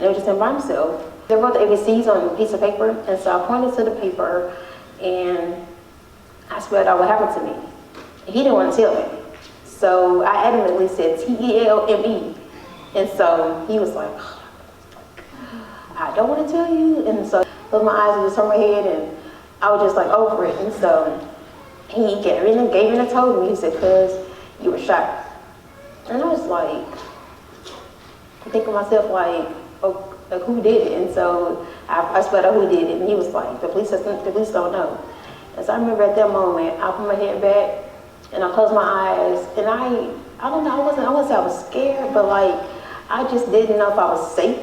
and he was just in by himself. They wrote the ABCs on a piece of paper, and so I pointed to the paper, and I spelled out what happened to me. He didn't want to tell me, so I adamantly said TELME, and so he was like, I don't want to tell you, and so my eyes just on my head, and I was just like over it, and so he gave in and told me, he said, "Cuz you were shot," and I was like, I think of myself like, oh, like who did it? And so I spelled out who did it, and he was like, the police don't know. And so I remember at that moment, I put my head back, and I closed my eyes, and I don't know, I wouldn't say I was scared, but like, I just didn't know if I was safe.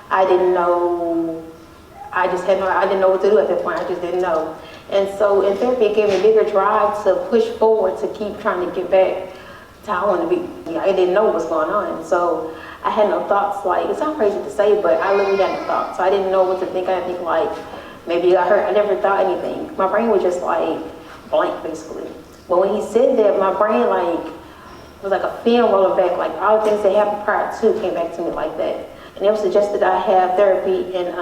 I didn't know, I didn't know what to do at that point, I just didn't know. And so in therapy, it gave me a bigger drive to push forward, to keep trying to get back to how I want to be. I didn't know what was going on, so I had no thoughts, like, it sounds crazy to say, but I literally had no thoughts. So I didn't know what to think. I didn't think like, maybe I hurt. I never thought anything. My brain was just like blank, basically. But when he said that, my brain like was like a film rolling back, like all the things that happened prior to came back to me like that. And it was suggested I have therapy in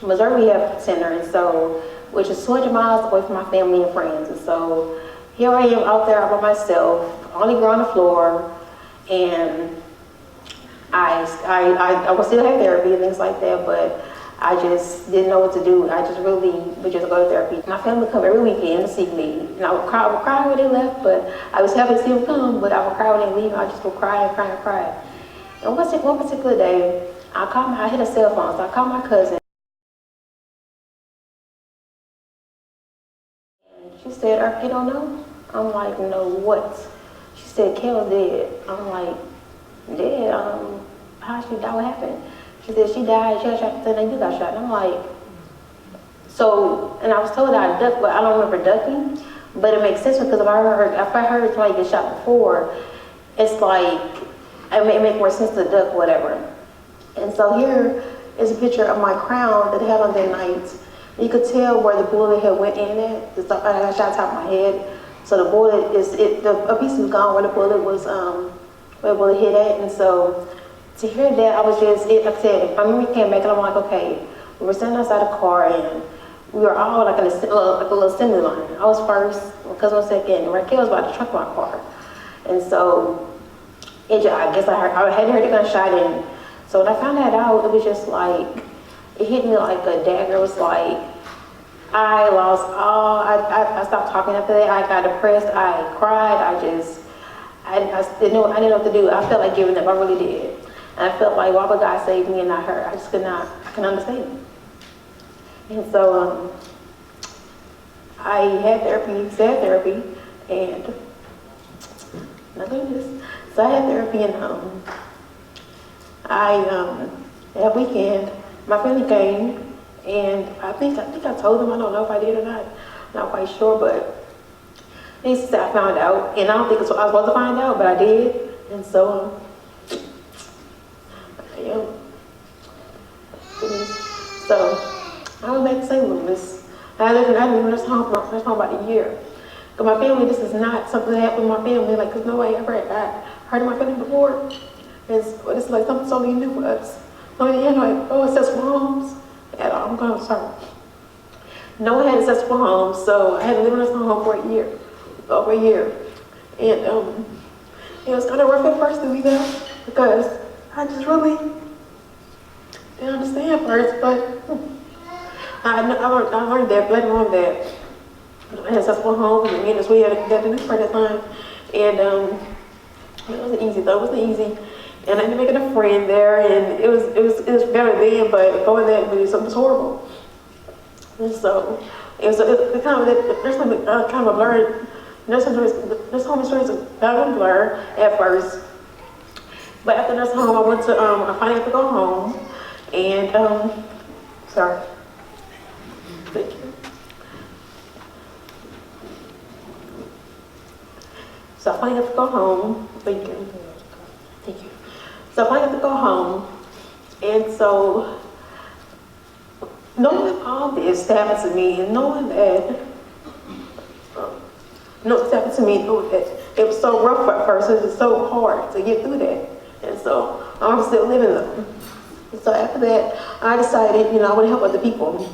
Missouri Rehab Center, and so, which is 200 miles away from my family and friends. And so here I am out there all by myself, on the ground, on the floor, and I would still have therapy and things like that, but I just didn't know what to do. I just really would just go to therapy. My family would come every weekend to see me, and I would cry when they left, but I was happy to see them come, but I would cry when they leave. I just would cry and cry and cry. And one particular day, I hit a cell phone, so I called my cousin. And she said, "You don't know?" I'm like, "No, what?" She said, "Kel's dead." I'm like, "Dead? How she die? What happened?" She said, "She died, she got shot, then you got shot." And I'm like, so, and I was told that I ducked, but I don't remember ducking, but it makes sense because if I heard somebody get shot before, it's like, it may make more sense to duck, whatever. And so here is a picture of my crown that I had on that night. You could tell where the bullet had went in at. I got shot top of my head. So the bullet a piece is gone where the bullet was, where the bullet hit at. And so to hear that, I was just, like I said, my memory came back and I'm like, okay, we were standing outside the car and we were all like a little assembly line. I was first, my cousin was second, and Raquel was about to truck my car. And so I guess I hadn't heard a gunshot, and so when I found that out, it was just like, it hit me like a dagger. It was like, I lost all, I stopped talking after that. I got depressed, I cried, I didn't know what to do. I felt like giving up, I really did. And I felt like, why would God save me and not her? I just I couldn't understand. And so I had therapy, and not doing this. So I had therapy, and that weekend, my family came, and I think I told them, I don't know if I did or not, I'm not quite sure, but they said I found out, and I don't think I was supposed to find out, but I did, and so, so I went back to St. Louis. I lived in this home about a year. But my family, this is not something that happened with my family, like, because nobody ever had heard of my family before. It's like something totally new for us. Like, accessible homes. And I'm going to start. No one had accessible homes, so I had to live in this home for a year, over a year. And it was kind of rough at first to be there, because I just really didn't understand first, but I learned that later on that I had accessible homes, and me and this we had to do for that time. And it wasn't easy though. It wasn't easy. And I ended up making a friend there, and it was better then, but going that it was horrible. And so there's kind of a blur. There's home experience that was a blur at first. But after nurse home, I went to I finally had to go home, and sorry. Thank you. So I finally had to go home. Thank you. So I finally had to go home, and so knowing all this happened to me, and knowing that it was so rough at first, it was so hard to get through that, and so I'm still living them. So after that, I decided, I want to help other people.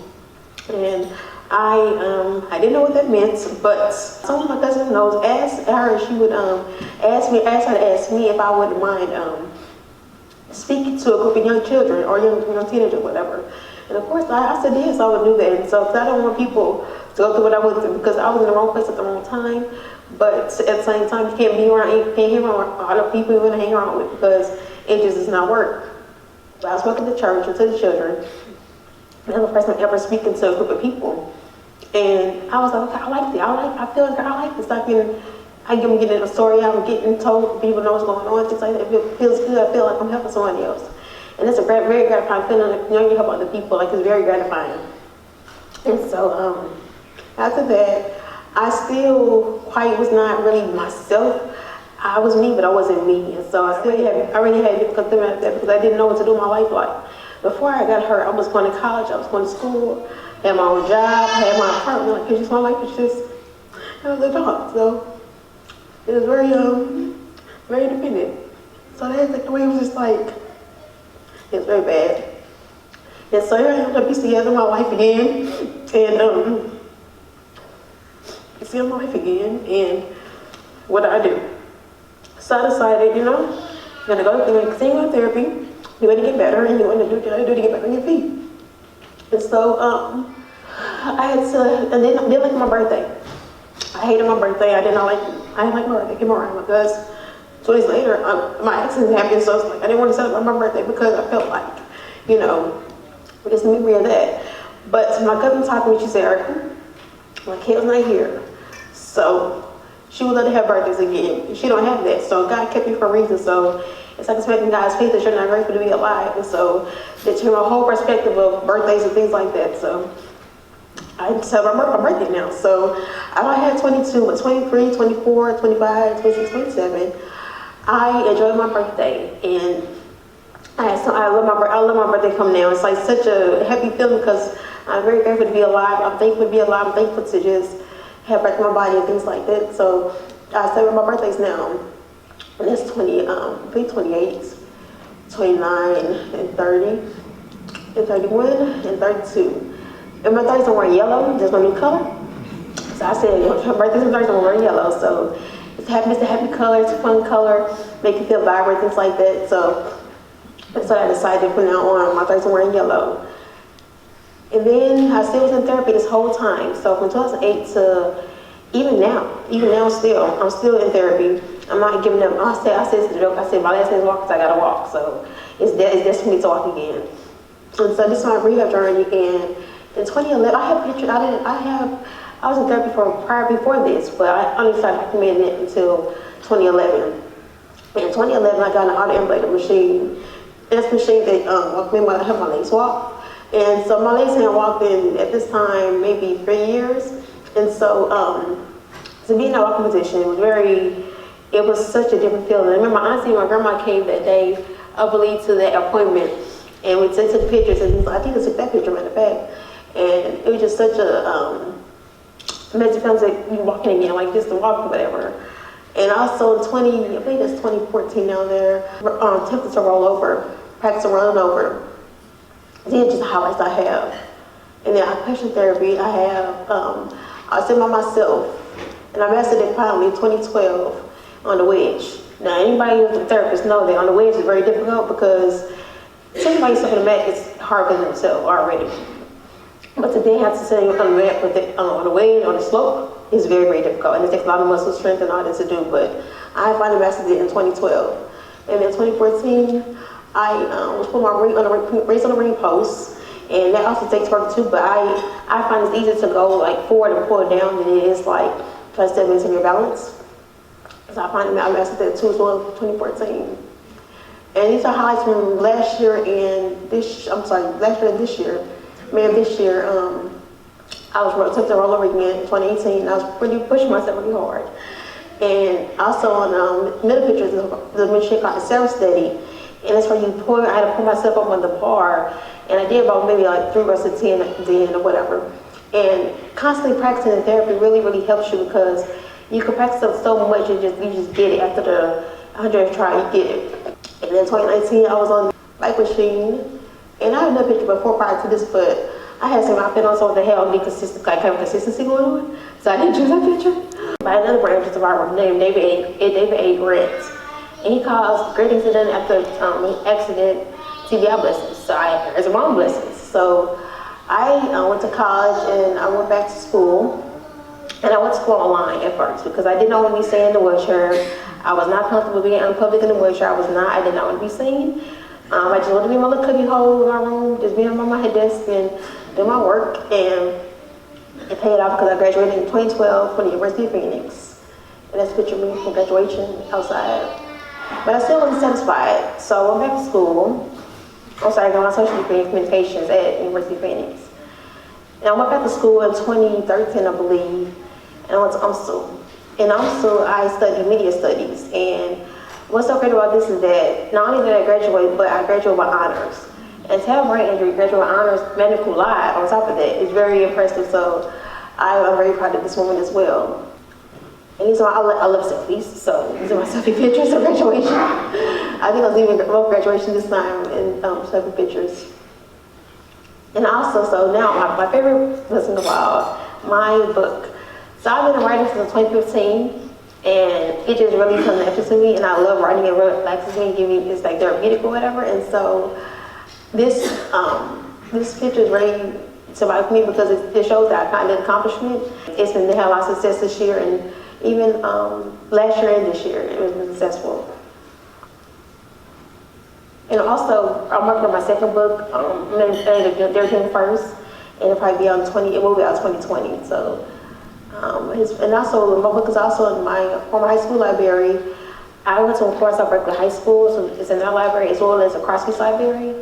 And I didn't know what that meant, but some of my cousins knows, asked her, she would ask her to ask me if I wouldn't mind speaking to a group of young children or young teenagers, whatever. And of course, I said yes, I would do that. And so, because I don't want people to go through what I went through, because I was in the wrong place at the wrong time. But at the same time, you can't hang around all the people you want to hang around with, because it just does not work. So I was working at the church and to the children. And I was the first time ever speaking to a group of people. And I was like, okay, I like it. I feel like I like this. I'm getting a story out, I'm getting told, people know what's going on, things like that. If it feels good, I feel like I'm helping someone else. And it's a very gratifying feeling, like, you help other people, like, it's very gratifying. And so, after that, I still quite was not really myself. I was me, but I wasn't me. And so I really had difficult time at that, because I didn't know what to do with my life like. Before I got hurt, I was going to college, I was going to school, had my own job, had my apartment, like, it's just my life was just, it was a job. So it was very independent. So that's like the way it was just like, it was very bad. And so here I am, I pieced together my life again, and see my life again, and what do I do? So I decided, you're gonna continue on therapy, you're gonna get better, and you're gonna do what you gotta do to get back on your feet. And so I had to, and then like my birthday. I hated my birthday. I didn't like my birthday. Came around because 2 days later, my accident happened. So it's like I didn't want to celebrate my birthday because I felt like, it's the memory of that. But my cousin talked to me. She said, Erica, my kid's not here, so she would let her have birthdays again. She don't have that. So God kept you for a reason. So it's like expecting God's faith that you're not grateful to be alive. And so that you have a whole perspective of birthdays and things like that. So I celebrate my birthday now. So I don't have 22, but 23, 24, 25, 26, 27. I enjoy my birthday, and I love my birthday come now. It's like such a happy feeling because I'm very grateful to be alive. I'm thankful to be alive. I'm thankful to just have breath in my body and things like that. So I celebrate my birthdays now. And it's 28, 29, and 30, and 31, and 32. And my 30s are wearing yellow, just my new color. So I said, her birthday's and 30s are wearing yellow. So it's a happy color, it's a fun color, make you feel vibrant, things like that. So I decided from now on, my 30s are wearing yellow. And then I still was in therapy this whole time. So from 2008 to even now still, I'm still in therapy. I'm not giving up. I said it's a joke. I said my last name is Walker, so I gotta walk. So it's destiny to walk again. And so this is my rehab journey. And in 2011, I have pictures. I was in therapy before this, but I only started documenting it until 2011. And in 2011, I got an auto-ambulator machine. That's a machine that made me help my legs walk. And so my legs hadn't walked in at this time maybe 3 years. And so to be in that walking position, it was such a different feeling. I remember my auntie and my grandma came that day, I believe, to that appointment, and we took pictures. And I think I took that picture, matter of fact. And it was just such a amazing feeling like you walking again, like just to walk or whatever. And also in I believe it's 2014 down there, attempted to roll over, practice rolling over. These are just the highlights I have. And then occupational therapy, I have, I was sitting by myself, and I mastered it finally in 2012 on the wedge. Now, anybody who's a therapist knows that on the wedge is very difficult because sitting by yourself on the mat is hard for themselves already. But to then have to sit on the mat on the wedge, on the slope, is very difficult. And it takes a lot of muscle strength and all that to do, but I finally mastered it in 2012. And in 2014, I was putting my race on the ring post, and that also takes work too, but I find it's easier to go like forward and pull down than it is like try to step into your balance. So I find I mastered that too as well in 2014. And these are highlights from last year and this year. I was attempting to roll over again in 2018. I was really pushing myself really hard. And also on middle pictures, the machine called the self-steady. And that's where I had to pull myself up on the bar. And I did about maybe like 3 reps of 10 or whatever. And constantly practicing in therapy really helps you because you can practice up so much and you just get it after the 100th try, you get it. And then 2019, I was on bike machine. And I have another picture before prior to this, but I had some outfit on, so what the hell, be consistent, like have consistency going on. So I didn't choose that picture. By another brand, just a viral named David A. Grant. And he calls great incident after accident TBI blessings. So it's wrong blessings. So I went to college and I went back to school. And I went to school online at first because I did not want to be seen in the wheelchair. I was not comfortable being in public in the wheelchair. I did not want to be seen. I just wanted to be in my little cubby hole in my room, just being on my desk and do my work. And it paid off because I graduated in 2012 from the University of Phoenix. And that's a picture of me from graduation outside. But I still wasn't satisfied. So I went back to school. I started going on social media communications at University of Phoenix. And I went back to school in 2013, I believe. And I went to UMSL. In UMSL, I studied media studies. And what's so great about this is that not only did I graduate, but I graduated with honors. And to have brain injury, graduate with honors, magna cum laude on top of that is very impressive. So I'm very proud of this woman as well. And these are I love selfies, so these are my selfie pictures of graduation. I think I was leaving graduation this time in selfie pictures. And also, so now my favorite lesson of all, my book. So I've been writing since 2015, and it just really comes natural to me, and I love writing. It really relaxes me, it's like therapeutic or whatever. And so this picture is really symbolic for me because it shows that I kind of accomplishment. It's been to have a lot of success this year, and even last year and this year, it was been successful. And also, I'm working on my second book. They're June 1st, and it'll probably be on it will be out 2020. So, and also, my book is also in my former high school library. I went to Florence Berkeley High School, so it's in that library as well as a Crosskeys library.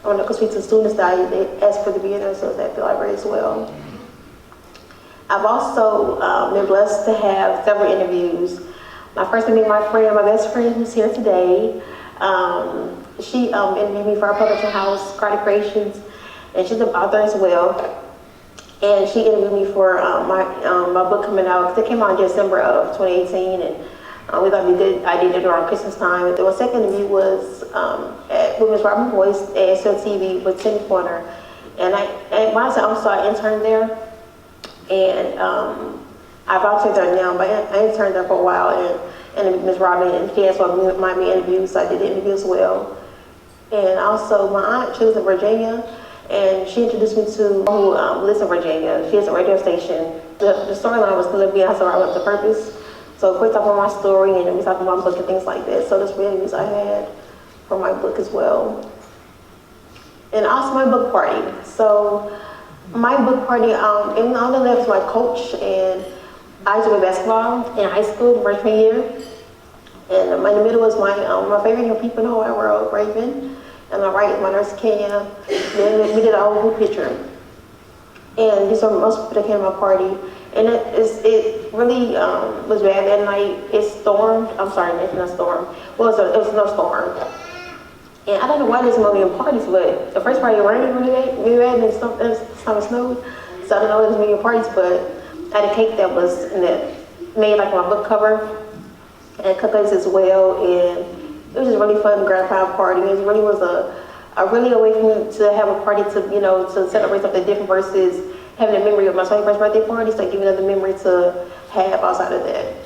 I want to speak to students that they asked for to be in there, so it's at the library as well. I've also been blessed to have several interviews. My first one being my best friend who's here today. She interviewed me for our publishing house, Cardi Creations, and she's an author as well. And she interviewed me for my book coming out. It came out in December of 2018, and we thought I did it around Christmas time. The second interview was with Ms. Robin Boyce at SLTV with Tim Porter. And when I said I interned there, and I volunteered there now, but I interned there for a while, and Ms. Robin, and she asked me interview, so I did the interview as well. And also my aunt, she lives in Virginia, and she introduced me to who lives in Virginia. She has a radio station. The storyline was going to be also around the purpose. So quick talk about my story, and we talk about my book and things like that. So that's the interviews I had for my book as well. And also my book party. So my book party, and on the left is my coach, and I used to play basketball in high school, freshman year. And in the middle is my favorite young people in the whole wide world, Raven. And on the right is my nurse, Kenya. Then we did a whole group picture. And these are most people that came to my party. And it really was bad that night. It stormed. I'm sorry, it's not storm. Well, it was no storm. And I don't know why there's so many parties, but the first party rained really bad, and it snowed. So I don't know if there's many parties, but I had a cake that was made like my book cover, and cupcakes as well. And it was just really fun grandpa party. It really was a really way for me to have a party to celebrate something different versus having a memory of my 21st birthday party. So give me another memory to have outside of that.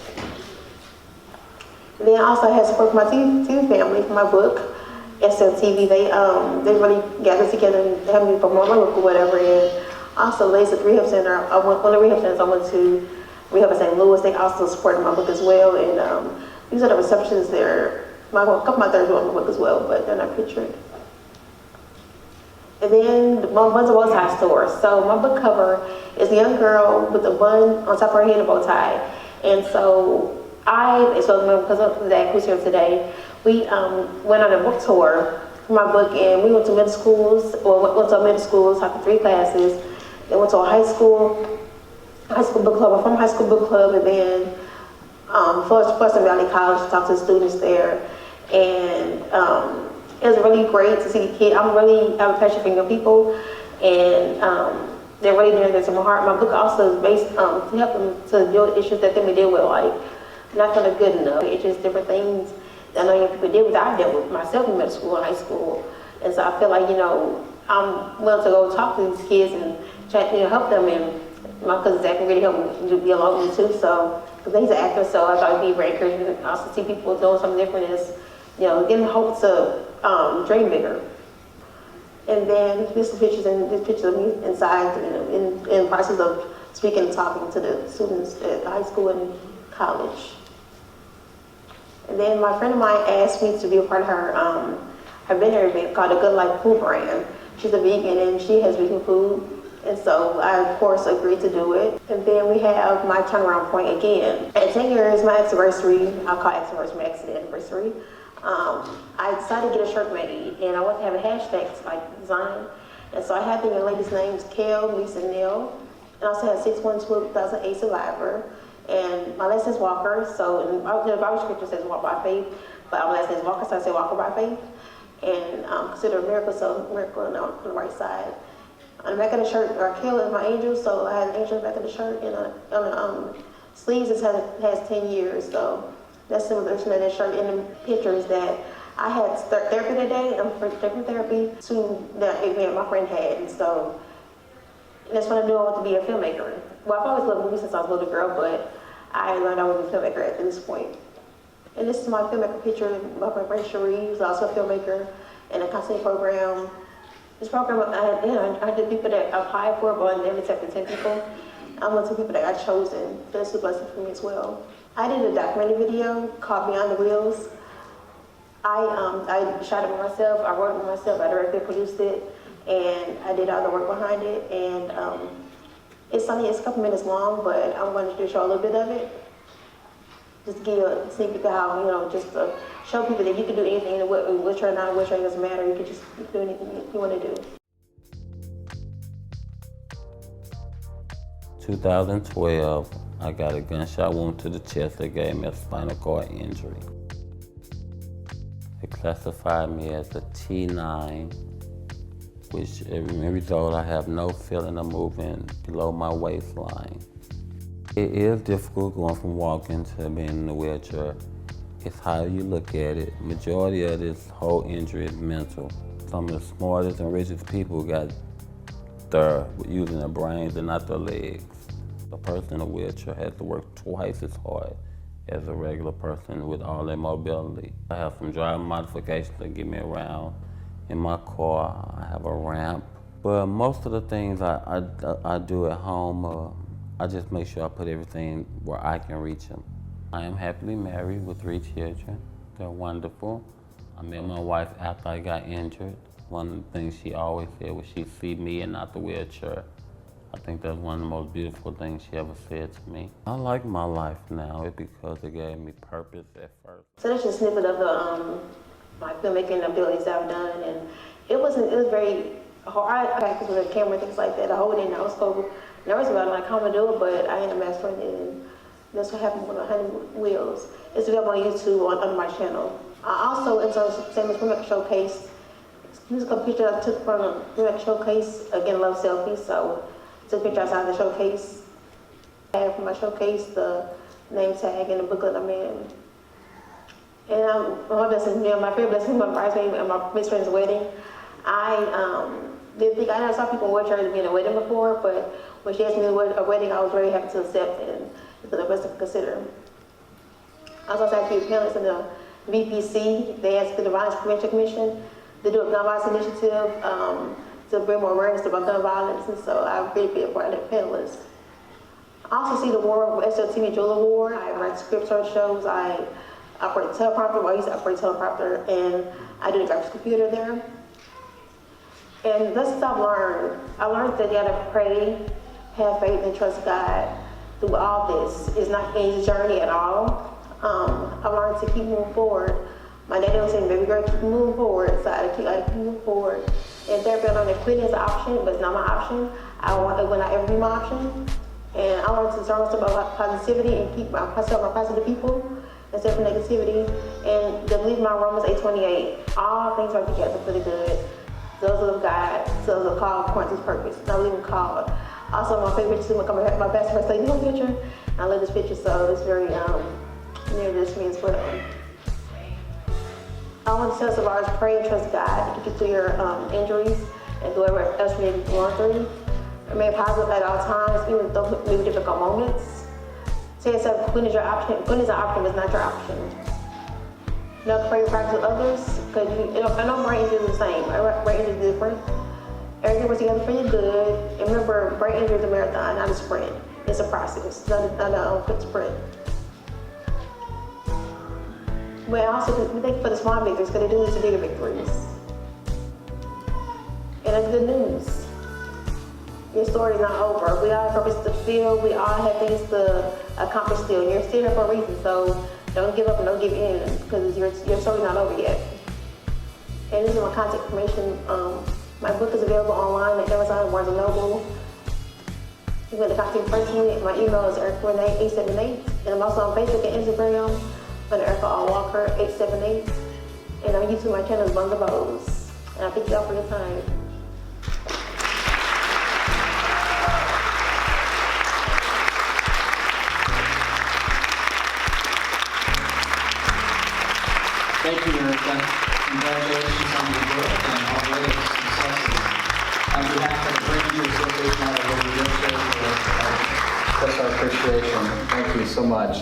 And then I also had support from my TV family for my book. SLTV, they really gathered together and had me promote my book or whatever. And also, Lace at the Rehab Center, one of the rehab centers I went to, Rehab in St. Louis, they also supported my book as well. And these are the receptions there. A couple of my thirds were on my book as well, but they're not pictured. And then the Buns and Bow Tie store. So my book cover is a young girl with a bun on top of her head and a bow tie. And so because of Zach, who's here today, we went on a book tour for my book, and we went to middle schools, taught 3 classes. Then went to a high school book club, a former high school book club, and then Florissant Valley College, talked to the students there. And it was really great to see kids. I have a passion for young people, and they're really near this to my heart. My book also is based to help them to deal with issues that they may deal with, like not feeling good enough. It's just different things that I know young people deal with. I dealt with myself in middle school and high school, And so I feel like, I'm willing to go talk to these kids and try to help them. And my cousin Zach can really help me to be along with me too. So, because he's an actor, so I thought it'd be very encouraging to also see people doing something different is, giving hope to dream bigger. And then this pictures of me inside, in the process of speaking and talking to the students at high school and college. And then my friend of mine asked me to be a part of her vendor event called the Good Life Food Brand. She's a vegan and she has vegan food. And so I, of course, agreed to do it. And then we have my turnaround point again. At 10 years, my anniversary, I'll call anniversary my accident anniversary. I decided to get a shirt made, and I wanted to have a hashtag like design. And so I had the young ladies' names, Kel, Lisa, and Neil. And I also had 612-2008 survivor. And my last name is Walker, so in the Bible scripture says walk by faith, but my last name is Walker, so I say Walker by faith. And consider a miracle, so miracle on the right side. On the back of the shirt, Kel is my angel, so I had an angel on the back of the shirt, and on the sleeves it has 10 years, so that's similar to that shirt. In the pictures that I had therapy that day, different therapy to the event my friend had, and so that's what I knew I wanted to be a filmmaker. Well, I've always loved movies since I was a little girl, but I learned I was a filmmaker at this point. And this is my filmmaker picture of my friend Cherie, who's also a filmmaker, and a counseling program. This program, I did people that applied for it, but I never accepted 10 people. I'm one of the people that got chosen. That's a blessing for me as well. I did a documentary video called Beyond the Wheels. I shot it by myself, I wrote it by myself, I directed, produced it, and I did all the work behind it. And it's a couple minutes long, but I wanted to show a little bit of it. Just to give you a sneak peek of how, just to show people that you can do anything, which or not, which or doesn't matter, you can just do anything you want to do. 2012, I got a gunshot wound to the chest that gave me a spinal cord injury. They classified me as a T9, which as a result I have no feeling of moving below my waistline. It is difficult going from walking to being in a wheelchair. It's how you look at it. Majority of this whole injury is mental. Some of the smartest and richest people got there using their brains and not their legs. A person in a wheelchair has to work twice as hard as a regular person with all their mobility. I have some driving modifications that get me around. In my car, I have a ramp. But most of the things I do at home, I just make sure I put everything where I can reach them. I am happily married with 3 children. They're wonderful. I met my wife after I got injured. One of the things she always said was she'd see me and not the wheelchair. I think that's one of the most beautiful things she ever said to me. I like my life now because it gave me purpose at first. So that's just a snippet of my filmmaking abilities that I've done, and it was very hard. I practiced with a camera and things like that. I hold it in, I was so nervous about it, like how I'm gonna do it, but I ended up mastering it, and that's what happened with 100 Wheels. It's available on YouTube on my channel. I also, it's a famous filmmaker showcase. This is a picture I took from a filmmaker showcase. Again, love selfies, so I took a picture outside the showcase. I have for my showcase the name tag and the booklet I'm in. And my favorite blessing, my bridesmaid and my best friend's wedding. I never saw people in wheelchairs being a wedding before, but when she asked me to a wedding, I was very happy to accept, and it's the best to consider. I was also actually a panelist in the VPC. They asked the Violence Prevention Commission to do a gun violence initiative to bring more awareness about gun violence, and so I've really been a part of that panelist. I also see the award, SLTV Jewel Award. I write scripts or shows. I operate a teleprompter. I used to operate a teleprompter, and I do the graphics computer there. And lessons I've learned. I learned that you gotta pray, have faith, and trust God through all this. It's not an easy journey at all. I learned to keep moving forward. My daddy was saying, baby girl, keep moving forward. So I keep moving forward. And therapy, I learned that quitting is an option, but it's not my option. It will not ever be my option. And I learned to surround myself about positivity and keep myself around positive people instead of negativity. And to believe my Romans 8:28, all things are together for the good. Those of God, those are called according to His purpose. Not even called. Also, my favorite picture is my best friend lady picture. I love this picture, so it's very near to me as well. I want to tell us about is pray and trust God to get you through your injuries and whatever else you may be going through. Remain positive at all times, even though maybe difficult moments. Say yourself, quit is your option. Quit is an option, it's not your option. Not pray and practice with others, because I know brain injury is the same. Brain injury is different. Everything was together for your good. And remember, brain injury is a marathon, not a sprint. It's a process, not a quick sprint. But also, we thank you for the small victories, because they do lead to bigger victories. And that's good news. Your story is not over. We all have purpose to fulfill. We all have things to accomplish still. You're still here for a reason, so don't give up and don't give in, because your story's not over yet. And this is my contact information. My book is available online at Amazon and Barnes & Noble. You can contact me personally. My email is EricaRenee878. And I'm also on Facebook and Instagram under Erica R. Walker 878. And on YouTube, my channel is Buns of Bows. And I thank you all for your time. Thank you, Erica. Congratulations on your book and all the other successes. On behalf of the Brain Association, I would like to express our appreciation. Thank you so much.